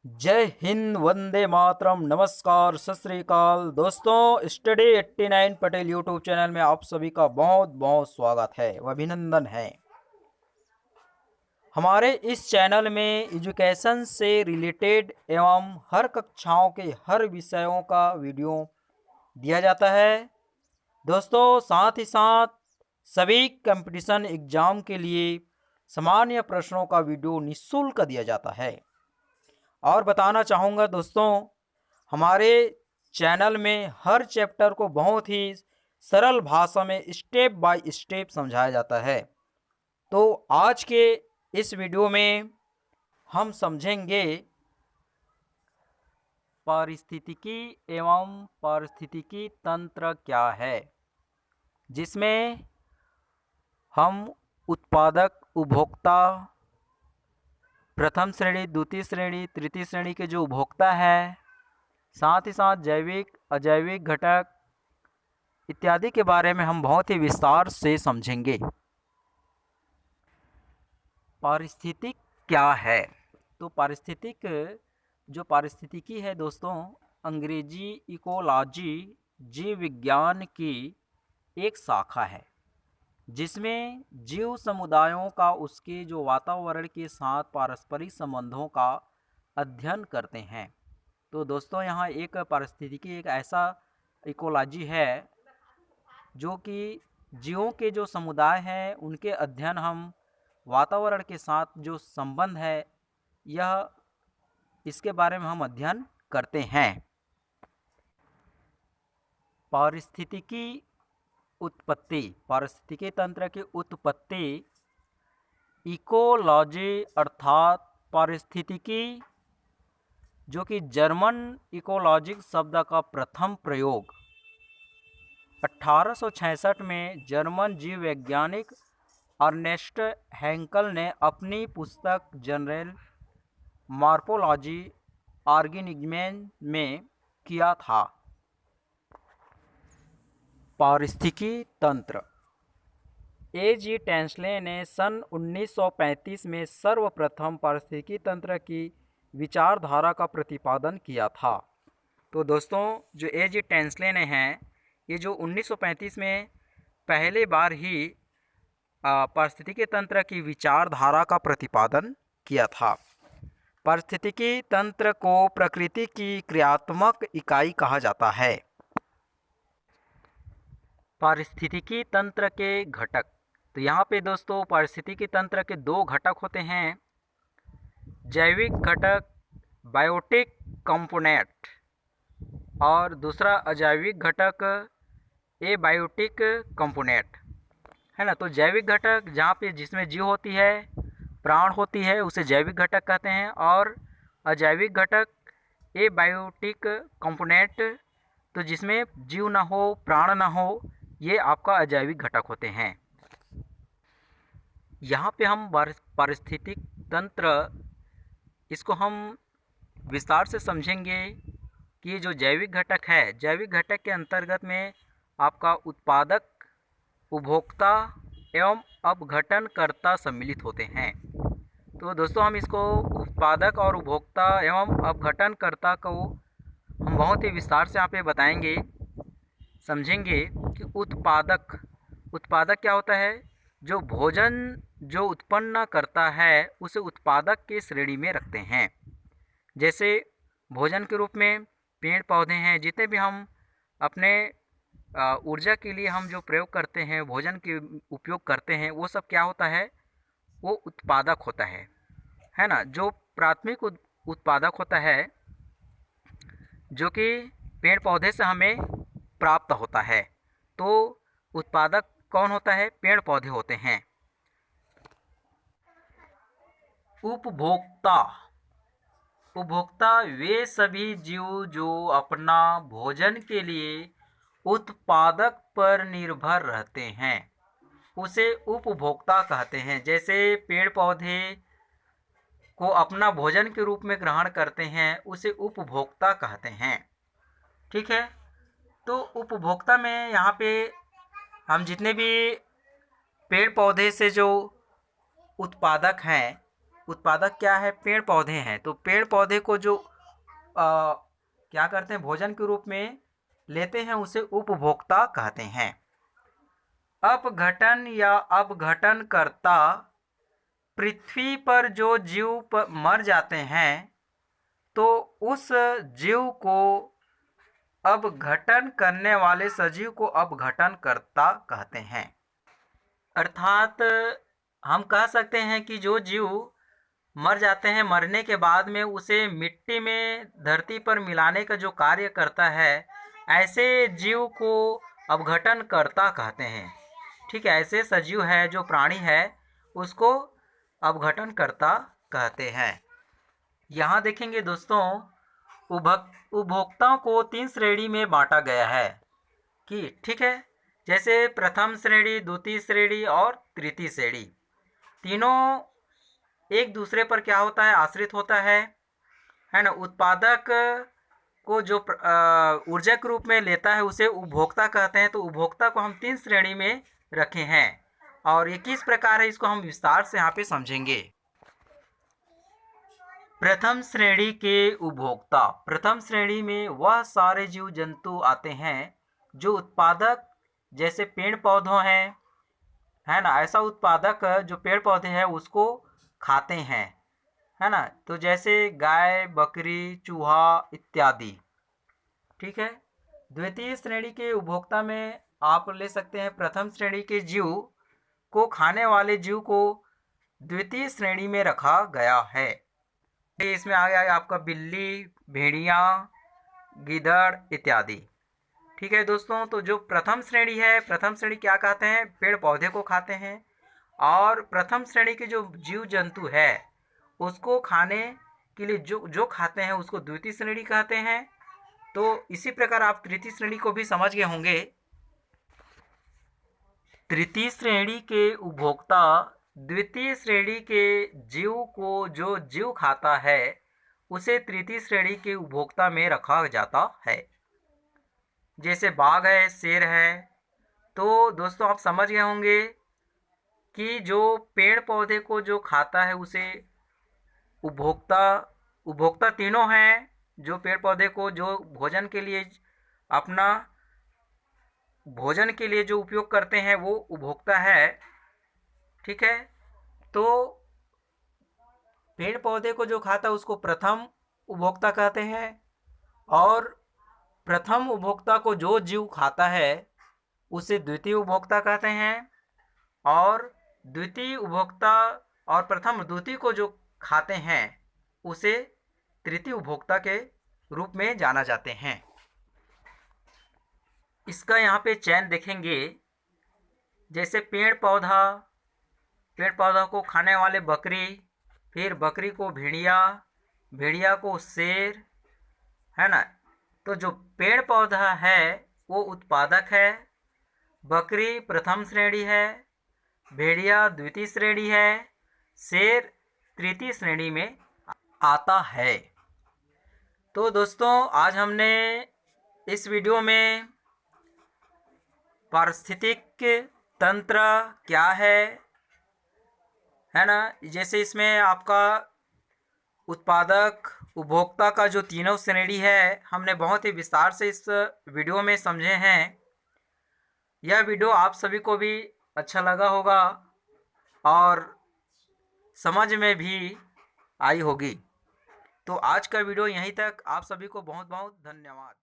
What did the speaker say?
जय हिंद, वंदे मातरम, नमस्कार, सत श्री अकाल। दोस्तों, स्टडी 89 पटेल यूट्यूब चैनल में आप सभी का बहुत बहुत स्वागत है व अभिनंदन है। हमारे इस चैनल में एजुकेशन से रिलेटेड एवं हर कक्षाओं के हर विषयों का वीडियो दिया जाता है। दोस्तों, साथ ही साथ सभी कंपटीशन एग्जाम के लिए सामान्य प्रश्नों का वीडियो निःशुल्क दिया जाता है। और बताना चाहूँगा दोस्तों, हमारे चैनल में हर चैप्टर को बहुत ही सरल भाषा में स्टेप बाय स्टेप समझाया जाता है। तो आज के इस वीडियो में हम समझेंगे पारिस्थितिकी एवं पारिस्थितिकी तंत्र क्या है, जिसमें हम उत्पादक, उपभोक्ता, प्रथम श्रेणी, द्वितीय श्रेणी, तृतीय श्रेणी के जो उपभोक्ता है, साथ ही साथ जैविक, अजैविक घटक इत्यादि के बारे में हम बहुत ही विस्तार से समझेंगे। पारिस्थितिक क्या है? तो पारिस्थितिकी है दोस्तों, अंग्रेजी इकोलॉजी, जीव विज्ञान की एक शाखा है, जिसमें जीव समुदायों का उसके जो वातावरण के साथ पारस्परिक संबंधों का अध्ययन करते हैं। तो दोस्तों, यहाँ एक पारिस्थितिकी एक ऐसा इकोलॉजी है जो कि जीवों के जो समुदाय हैं उनके अध्ययन हम वातावरण के साथ जो संबंध है यह इसके बारे में हम अध्ययन करते हैं। पारिस्थितिकी उत्पत्ति, पारिस्थितिकी तंत्र की उत्पत्ति इकोलॉजी अर्थात पारिस्थितिकी, जो कि जर्मन इकोलॉजिक शब्द का प्रथम प्रयोग 1866 में जर्मन जीव वैज्ञानिक अर्नेस्ट हैंकल ने अपनी पुस्तक जनरल मॉर्फोलॉजी ऑर्गेनिज्म में किया था। पारिस्थितिकी तंत्र ए.जी. टेंसले ने सन 1935 में सर्वप्रथम पारिस्थितिकी तंत्र की विचारधारा का प्रतिपादन किया था। तो दोस्तों, जो ए.जी. टेंसले ने हैं, ये जो 1935 में पहले बार ही पारिस्थितिकी तंत्र की विचारधारा का प्रतिपादन किया था। पारिस्थितिकी तंत्र को प्रकृति की क्रियात्मक इकाई कहा जाता है। पारिस्थितिकी तंत्र के घटक, तो यहाँ पे दोस्तों पारिस्थितिकी तंत्र के दो घटक होते हैं, जैविक घटक बायोटिक कंपोनेंट और दूसरा अजैविक घटक एबायोटिक कंपोनेंट, है ना। तो जैविक घटक जहाँ पे जिसमें जीव होती है, प्राण होती है, उसे जैविक घटक कहते हैं। और अजैविक घटक एबायोटिक कंपोनेंट, तो जिसमें जीव ना हो, प्राण ना हो, ये आपका अजैविक घटक होते हैं। यहाँ पे हम पारिस्थितिक तंत्र इसको हम विस्तार से समझेंगे कि ये जो जैविक घटक है, जैविक घटक के अंतर्गत में आपका उत्पादक, उपभोक्ता एवं अपघटनकर्ता सम्मिलित होते हैं। तो दोस्तों, हम इसको उत्पादक और उपभोक्ता एवं अपघटनकर्ता को हम बहुत ही विस्तार से यहाँ पे बताएंगे, समझेंगे कि उत्पादक क्या होता है। जो भोजन जो उत्पन्न करता है उसे उत्पादक के श्रेणी में रखते हैं। जैसे भोजन के रूप में पेड़ पौधे हैं, जितने भी हम अपने ऊर्जा के लिए हम जो प्रयोग करते हैं, भोजन के उपयोग करते हैं, वो सब क्या होता है, वो उत्पादक होता है ना। जो प्राथमिक उत्पादक होता है, जो कि पेड़ पौधे से हमें प्राप्त होता है। तो उत्पादक कौन होता है? पेड़ पौधे होते हैं। उपभोक्ता वे सभी जीव जो अपना भोजन के लिए उत्पादक पर निर्भर रहते हैं, उसे उपभोक्ता कहते हैं। जैसे पेड़ पौधे को अपना भोजन के रूप में ग्रहण करते हैं, उसे उपभोक्ता कहते हैं। ठीक है। तो उपभोक्ता में यहाँ पे हम जितने भी पेड़ पौधे से जो उत्पादक हैं, उत्पादक क्या है, पेड़ पौधे हैं। तो पेड़ पौधे को जो क्या करते हैं, भोजन के रूप में लेते हैं, उसे उपभोक्ता कहते हैं। अपघटन या अपघटनकर्ता, पृथ्वी पर जो जीव मर जाते हैं तो उस जीव को अपघटन करने वाले सजीव को अपघटनकर्ता कहते हैं। अर्थात हम कह सकते हैं कि जो जीव मर जाते हैं, मरने के बाद में उसे मिट्टी में धरती पर मिलाने का जो कार्य करता है, ऐसे जीव को अपघटनकर्ता कहते हैं। ठीक है, ऐसे सजीव है, जो प्राणी है, उसको अपघटनकर्ता कहते हैं। यहाँ देखेंगे दोस्तों, उपभोक्ताओं को 3 श्रेणी में बांटा गया है कि ठीक है, जैसे प्रथम श्रेणी, द्वितीय श्रेणी और तृतीय श्रेणी। तीनों एक दूसरे पर क्या होता है, आश्रित होता है ना। उत्पादक को जो ऊर्जा के रूप में लेता है उसे उपभोक्ता कहते हैं। तो उपभोक्ता को हम 3 श्रेणी में रखे हैं और ये किस प्रकार है, इसको हम विस्तार से यहाँ पे समझेंगे। प्रथम श्रेणी के उपभोक्ता, प्रथम श्रेणी में वह सारे जीव जंतु आते हैं जो उत्पादक, जैसे पेड़ पौधों हैं, है ना, ऐसा उत्पादक जो पेड़ पौधे हैं उसको खाते हैं, है ना। तो जैसे गाय, बकरी, चूहा इत्यादि। ठीक है। द्वितीय श्रेणी के उपभोक्ता में आप ले सकते हैं प्रथम श्रेणी के जीव को खाने वाले जीव को द्वितीय श्रेणी में रखा गया है। इसमें आ गया आपका बिल्ली, भेड़िया, गीदड़ इत्यादि। ठीक है दोस्तों, तो जो प्रथम श्रेणी है, प्रथम श्रेणी क्या कहते हैं, पेड़ पौधे को खाते हैं। और प्रथम श्रेणी के जो जीव जंतु है उसको खाने के लिए जो खाते हैं उसको द्वितीय श्रेणी कहते हैं। तो इसी प्रकार आप तृतीय श्रेणी को भी समझ गए होंगे। तृतीय श्रेणी के उपभोक्ता द्वितीय श्रेणी के जीव को जो जीव खाता है उसे तृतीय श्रेणी के उपभोक्ता में रखा जाता है। जैसे बाघ है, शेर है। तो दोस्तों आप समझ गए होंगे कि जो पेड़ पौधे को जो खाता है उसे उपभोक्ता तीनों हैं। जो पेड़ पौधे को जो भोजन के लिए अपना भोजन के लिए जो उपयोग करते हैं वो उपभोक्ता है। ठीक है। तो पेड़ पौधे को जो खाता है उसको प्रथम उपभोक्ता कहते हैं और प्रथम उपभोक्ता को जो जीव खाता है उसे द्वितीय उपभोक्ता कहते हैं और द्वितीय उपभोक्ता और प्रथम द्वितीय को जो खाते हैं उसे तृतीय उपभोक्ता के रूप में जाना जाते हैं। इसका यहाँ पे चयन देखेंगे, जैसे पेड़ पौधा को खाने वाले बकरी, फिर बकरी को भेड़िया, भेड़िया को शेर, है ना। तो जो पेड़ पौधा है वो उत्पादक है, बकरी प्रथम श्रेणी है, भेड़िया द्वितीय श्रेणी है, शेर तृतीय श्रेणी में आता है। तो दोस्तों आज हमने इस वीडियो में पारिस्थितिक तंत्र क्या है ना, जैसे इसमें आपका उत्पादक उपभोक्ता का जो तीनों श्रेणी है हमने बहुत ही विस्तार से इस वीडियो में समझे हैं। यह वीडियो आप सभी को भी अच्छा लगा होगा और समझ में भी आई होगी। तो आज का वीडियो यहीं तक। आप सभी को बहुत बहुत धन्यवाद।